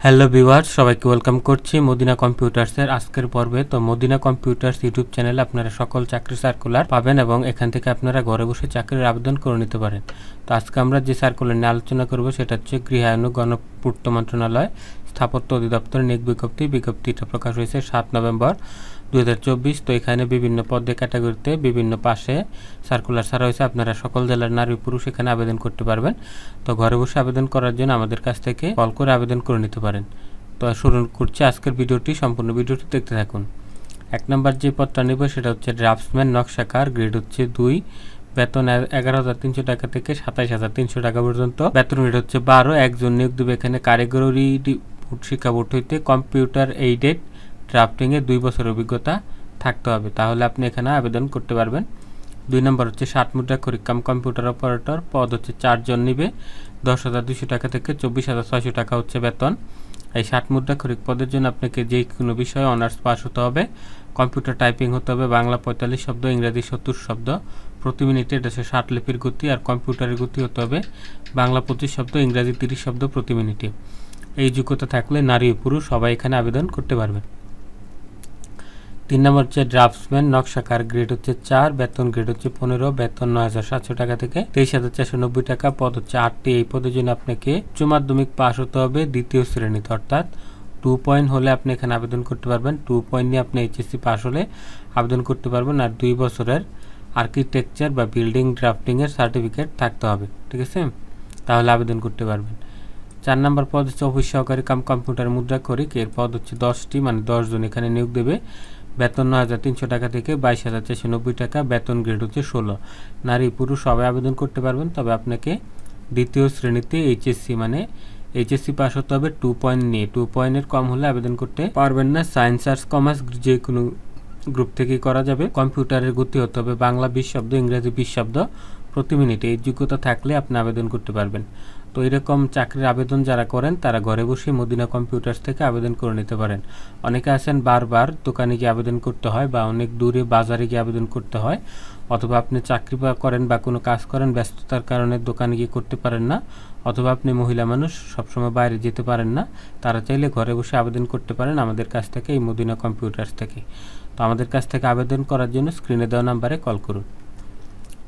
Hello viewers, সবাইকে welcome করছি Medina কম্পিউটার্সের আজকের পর্বে। তো মদিনা কম্পিউটার্স ইউটিউব চ্যানেলে আপনারা সকল চাকরি সার্কুলার পাবেন এবং এখান থেকে আপনারা ঘরে বসে চাকরির আবেদন করে নিতে পারেন। তো আজকে আমরা যে সার্কুলার নিয়ে আলোচনা করব সেটা হচ্ছে গৃহায়ন ও গণপূর্ত মন্ত্রণালয় স্থাপত্য অধিদপ্তরের নিয়োগ বিজ্ঞপ্তিটা প্রকাশ হয়েছে 7 নভেম্বর 2024। তো এখানে বিভিন্ন পদে ক্যাটাগরিতে বিভিন্ন পাশে সার্কুলার ছাড়া হয়েছে। আপনারা সকল জেলার নারী পুরুষ এখানে আবেদন করতে পারবেন। তো ঘরে বসে আবেদন করার জন্য আমাদের কাছ থেকে কল করে আবেদন করে নিতে পারেন। তো শুরু করছি আজকের ভিডিওটি, সম্পূর্ণ ভিডিওটি দেখতে থাকুন। 1 নম্বর যে পদটা নেব সেটা হচ্ছে ড্রাফটসম্যান নকশাকার, গ্রেড হচ্ছে 2, বেতন 11,300 টাকা থেকে 27,300 টাকা পর্যন্ত, বেতন গ্রেড হচ্ছে 12। একজন নিয়োগ দেবে এখানে কারিগরি শিক্ষা বোর্ড হইতে কম্পিউটার এইডেড ড্রাফটিংয়ে 2 বছরের অভিজ্ঞতা থাকতে হবে, তাহলে আপনি এখানে আবেদন করতে পারবেন। 2 নম্বর হচ্ছে 60 মুদ্রাক্ষরিক কম্পিউটার অপারেটর, পদ হচ্ছে 4 জন নিবে, 10,200 টাকা থেকে 24,600 টাকা হচ্ছে বেতন। এই 60 মুদ্রাক্ষরিক পদের জন্য আপনাকে যে কোনো বিষয়ে অনার্স পাস হতে হবে, কম্পিউটার টাইপিং হতে হবে বাংলা 45 শব্দ, ইংরেজি 70 শব্দ প্রতি মিনিটে, 60 লিপির গতি, আর কম্পিউটারের গতি হতে হবে বাংলা 25 শব্দ, ইংরেজি 30 শব্দ প্রতি মিনিটে। এই যোগ্যতা থাকলে নারী ও পুরুষ সবাই এখানে আবেদন করতে পারবেন। 3 নম্বর হচ্ছে ড্রাফটসম্যান নকশাকার, গ্রেড হচ্ছে 4, বেতন গ্রেড হচ্ছে 15, বেতন 9,700 টাকা থেকে 23,490 টাকা, পদ হচ্ছে 8টি। এই পদের জন্য আপনাকে উচ্চ মাধ্যমিক পাস হতে হবে দ্বিতীয় শ্রেণীতে, অর্থাৎ 2 পয়েন্ট হলে আপনি এখানে আবেদন করতে পারবেন। 2 পয়েন্ট নিয়ে আপনি এইচএসসি পাস হলে আবেদন করতে পারবেন, আর 2 বছরের আর্কিটেকচার বা বিল্ডিং ড্রাফটিংয়ের সার্টিফিকেট থাকতে হবে, ঠিক আছে, তাহলে আবেদন করতে পারবেন। 4 নম্বর পদ হচ্ছে অফিস সহকারী কম্পিউটার মুদ্রাক্ষরিক, এর পদ হচ্ছে 10টি, মানে 10 জন এখানে নিয়োগ দেবে, বেতন 9,300 টাকা থেকে 22,490 টাকা, বেতন গ্রেড হচ্ছে 16। নারী পুরুষ সবাই আবেদন করতে পারবেন, তবে আপনাকে দ্বিতীয় শ্রেণীতে এইচএসসি মানে এইচএসসি পাস হতে হবে 2 পয়েন্ট নিয়ে। 2 পয়েন্টের কম হলে আবেদন করতে পারবেন না। সায়েন্স আর্টস কমার্স যে কোনো গ্রুপ থেকেই করা যাবে। কম্পিউটারের গতি হতে হবে বাংলা 20 শব্দ, ইংরেজি 20 শব্দ প্রতি মিনিটে। এই যোগ্যতা থাকলে আপনি আবেদন করতে পারবেন। তো এরকম চাকরির আবেদন যারা করেন তারা ঘরে বসে মদিনা কম্পিউটার্স থেকে আবেদন করে নিতে পারেন। অনেকে আছেন বারবার দোকানে গিয়ে আবেদন করতে হয়, বা অনেক দূরে বাজারে গিয়ে আবেদন করতে হয়, অথবা আপনি চাকরি করেন বা কোনো কাজ করেন, ব্যস্ততার কারণে দোকানে গিয়ে করতে পারেন না, অথবা আপনি মহিলা মানুষ সবসময় বাইরে যেতে পারেন না, তারা চাইলে ঘরে বসে আবেদন করতে পারেন আমাদের কাছ থেকে, এই মদিনা কম্পিউটার্স থেকে। তো আমাদের কাছ থেকে আবেদন করার জন্য স্ক্রিনে দেওয়া নাম্বারে কল করুন।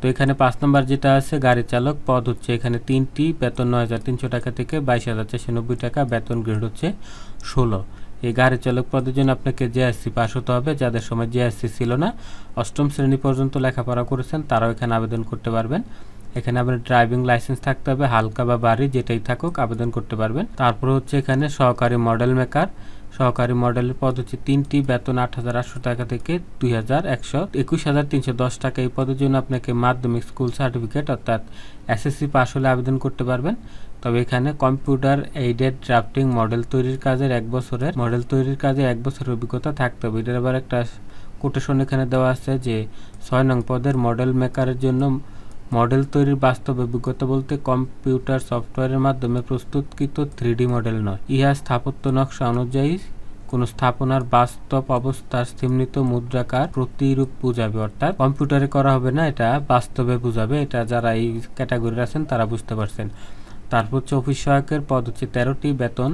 তো এখানে 5 নম্বর যেটা আছে গাড়ি চালক, পদ হচ্ছে এখানে 3টি, বেতন 9,300 টাকা থেকে 22,490 টাকা, বেতন গ্রেড হচ্ছে 16। এই গাড়ি চালক পদের জন্য আপনাকে জেএসসি পাস হতে হবে। যাদের সময় জেএসসি ছিল না, 8ম শ্রেণী পর্যন্ত লেখাপড়া করেছেন, তারাও এখানে আবেদন করতে পারবেন। এখানে আপনার ড্রাইভিং লাইসেন্স থাকতে হবে, হালকা বা ভারী যেটাই থাকুক আবেদন করতে পারবেন। তারপর হচ্ছে এখানে সহকারী মডেল মেকার, সহকারী মডেলের পদ হচ্ছে 3টি, বেতন 8,800 টাকা থেকে 21,310 টাকা। এই পদের জন্য আপনাকে মাধ্যমিক স্কুল সার্টিফিকেট অর্থাৎ এসএসসি পাস হলে আবেদন করতে পারবেন। তবে এখানে কম্পিউটার এইডেড ড্রাফটিং মডেল তৈরির কাজের 1 বছরের অভিজ্ঞতা থাকতে হবে। এটার আবার একটা কোটেশন এখানে দেওয়া আছে যে 6 নং পদের মডেল মেকারের জন্য মডেল তৈরির বাস্তব অভিজ্ঞতা বলতে কম্পিউটার সফটওয়্যারের মাধ্যমে প্রস্তুতকৃত 3D মডেল নয়, ইহা স্থাপত্য নকশা অনুযায়ী কোন স্থাপনার বাস্তব অবস্থার স্থিমিত মুদ্রাকার প্রতিরূপ বুঝাবে, অর্থাৎ কম্পিউটারে করা হবে না, এটা বাস্তবে বুঝাবে। এটা যারা এই ক্যাটাগরির আছেন তারা বুঝতে পারছেন। তারপর হচ্ছে অফিস সহায়কের পদ হচ্ছে 13টি, বেতন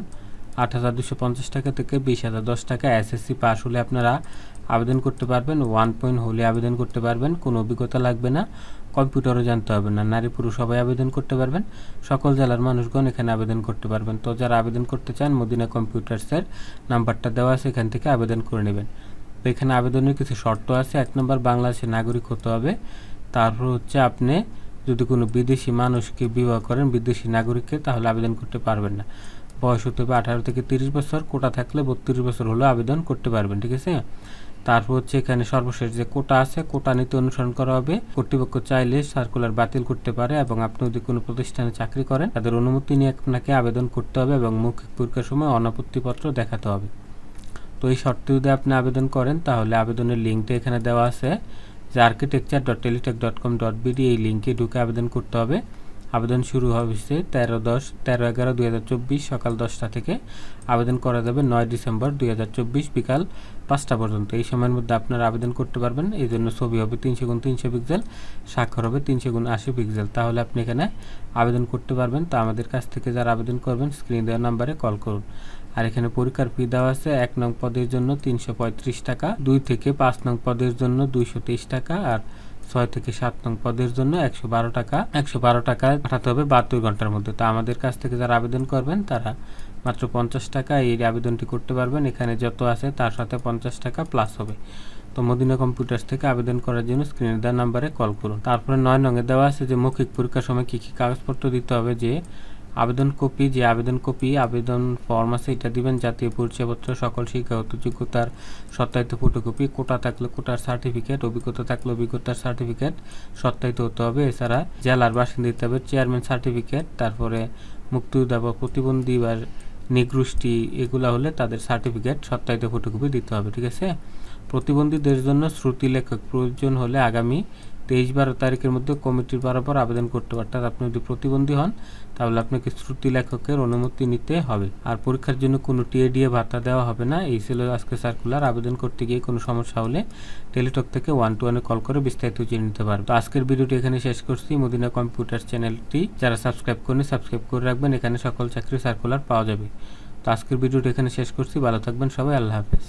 8,250 টাকা থেকে 20,010 টাকা। এসএসসি পাস হলে আপনারা আবেদন করতে পারবেন, 1 পয়েন্ট হলে আবেদন করতে পারবেন, কোনো অভিজ্ঞতা লাগবে না, কম্পিউটারও জানতে হবে না। নারী পুরুষ সবাই আবেদন করতে পারবেন, সকল জেলার মানুষগণ এখানে আবেদন করতে পারবেন। তো যারা আবেদন করতে চান মদিনা কম্পিউটার্সের নাম্বারটা দেওয়া আছে, এখান থেকে আবেদন করে নেবেন। তো এখানে আবেদনের কিছু শর্ত আছে। 1 নম্বর বাংলাদেশের নাগরিক হতে হবে। তারপর হচ্ছে আপনি যদি কোনো বিদেশি মানুষকে বিবাহ করেন, বিদেশি নাগরিককে, তাহলে আবেদন করতে পারবেন না। বয়স হতে হবে 18 থেকে 30 বছর, কোটা থাকলে 32 বছর হলেও আবেদন করতে পারবেন, ঠিক আছে। তারপর হচ্ছে এখানে সর্বশেষ যে কোটা আছে, কোটা নীতি অনুসরণ করা হবে। কর্তৃপক্ষ চাইলে সার্কুলার বাতিল করতে পারে, এবং আপনি যদি কোনো প্রতিষ্ঠানে চাকরি করেন তাদের অনুমতি নিয়ে আপনাকে আবেদন করতে হবে, এবং মৌখিক পরীক্ষার সময় অনাপত্তিপত্র দেখাতে হবে। তো এই শর্তে যদি আপনি আবেদন করেন তাহলে আবেদনের লিঙ্কটা এখানে দেওয়া আছে যে architecture.teletex.com.bd, এই লিঙ্কে ঢুকে আবেদন করতে হবে। আবেদন শুরু হচ্ছে 13/11/2024 সকাল 10টা থেকে। আবেদন করা যাবে 9 ডিসেম্বর 2024 বিকাল 5টা পর্যন্ত। এই সময়ের মধ্যে আপনারা আবেদন করতে পারবেন। এই জন্য ছবি হবে 300x300 পিক্সেল, স্বাক্ষর হবে 300x80 পিক্সেল, তাহলে আপনি এখানে আবেদন করতে পারবেন। তো আমাদের কাছ থেকে যারা আবেদন করবেন স্ক্রিন দেওয়া নাম্বারে কল করুন। আর এখানে পরীক্ষার ফি দেওয়া আছে 1 নং পদের জন্য 335 টাকা, 2 থেকে 5 নং পদের জন্য 223 টাকা, আর 6 থেকে 7 নং পদের জন্য 112 টাকা। 112 টাকা পাঠাতে হবে 72 ঘন্টার মধ্যে। তো আমাদের কাছ থেকে যারা আবেদন করবেন তারা মাত্র 50 টাকা এই আবেদনটি করতে পারবেন। এখানে যত আছে তার সাথে 50 টাকা প্লাস হবে। তো মদিনা কম্পিউটার্স থেকে আবেদন করার জন্য স্ক্রিনে দেওয়া নাম্বারে কল করুন। তারপরে 9 নংয়ে দেওয়া আছে যে মৌখিক পরীক্ষার সময় কী কী কাগজপত্র দিতে হবে। যে আবেদন কপি, আবেদন ফর্ম আছে এটা দিবেন, জাতীয় পরিচয়পত্র, সকল শিক্ষাগত যোগ্যতার সত্যায়িত ফটোকপি, কোটা থাকলে কোটার সার্টিফিকেট, অভিজ্ঞতা থাকলে অভিজ্ঞতার সার্টিফিকেট সত্যায়িত হতে হবে। এছাড়া জেলার বাসিন্দা দিতে হবে চেয়ারম্যান সার্টিফিকেট, তারপরে মুক্তিযোদ্ধা বা প্রতিবন্ধী বা নিগোষ্ঠী এগুলা হলে তাদের সার্টিফিকেট সত্যায়িত ফটোকপি দিতে হবে। ঠিক আছে। প্রতিবন্ধীদের জন্য শ্রুতি লেখক প্রয়োজন হলে আগামী 23-12 তারিখের মধ্যে কমিটির বরাবর আবেদন করতে পারতেন। আপনি যদি প্রতিবন্ধী হন তাহলে আপনাকে শ্রুতি লেখকের অনুমতি নিতে হবে। আর পরীক্ষার জন্য কোনো টিএডিএ ভাতা দেওয়া হবে না। এই ছিল আজকে সার্কুলার। আবেদন করতে গিয়ে কোনো সমস্যা হলে টেলিটক থেকে 121-এ কল করে বিস্তারিত জেনে নিতে পারবেন। তো আজকের ভিডিওটি এখানে শেষ করছি। মদিনা কম্পিউটার চ্যানেলটি যারা সাবস্ক্রাইব করেন সাবস্ক্রাইব করে রাখবেন, এখানে সকল চাকরি সার্কুলার পাওয়া যাবে। তো আজকের ভিডিওটি এখানে শেষ করছি। ভালো থাকবেন সবাই, আল্লাহ হাফেজ।